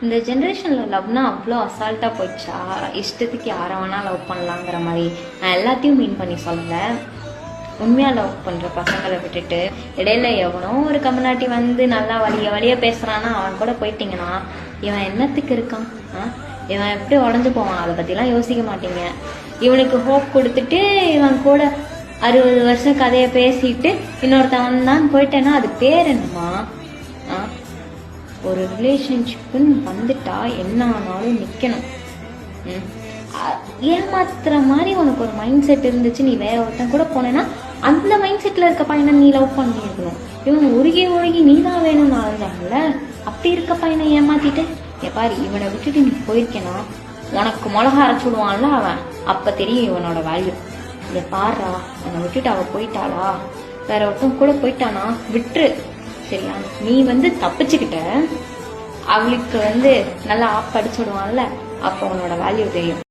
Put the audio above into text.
இந்த ஜென்ரேஷன்ல லவ்னா அவ்வளோ அசால்ட்டா போயிடுச்சா? இஷ்டத்துக்கு யாரை வேணா லவ் பண்ணலாங்கிற மாதிரி. நான் எல்லாத்தையும் மீன் பண்ணி சொல்லல. உண்மையா லவ் பண்ற பசங்களை விட்டுட்டு இடையில எவனோ ஒரு கம்யூனிட்டி வந்து நல்லா வழிய பேசுறான்னா அவன் கூட போயிட்டீங்கன்னா இவன் என்னத்துக்கு இருக்கான்? இவன் எப்படி உடஞ்சு போவான்? அதை பத்திலாம் யோசிக்க மாட்டீங்க. இவனுக்கு ஹோப் கொடுத்துட்டு இவன் கூட 60 வருஷம் கதையை பேசிட்டு இன்னொருத்தவன் தான் போயிட்டேன்னா அது பேர் என்னமா? ஒரு ரிலேஷன்ஷிப்னு வந்துட்டா என்ன ஆனாலும் நிக்கணும். ஏமாத்துற மாதிரி உனக்கு ஒரு மைண்ட் செட் இருந்துச்சு, நீ வேற ஒருத்தன் கூட போனேன்னா அந்த மைண்ட் செட்ல இருக்க பையனை நீ லவ் பண்ணிருக்கணும். இவன் ஒழுகி நீ தான் வேணும்னு அழைஞ்சாங்கல்ல, அப்படி இருக்க பையனை ஏமாத்திட்டு பாரு இவனை விட்டுட்டு நீ போயிருக்கேனா உனக்கு மிளகா அரைச்சு விடுவான்ல அவன், அப்ப தெரியும் இவனோட வேல்யூ. இதை பாடுறா, அவனை விட்டுட்டு அவ போயிட்டாளா, வேற ஒருத்தன் கூட போயிட்டானா விட்டுரு சரியா? நீ தப்பிச்சுக்கிட்ட, அவளுக்கு நல்லா ஆப் அடிச்சு விடுவான்ல, அப்போ உன்னோட வேல்யூ தெரியும்.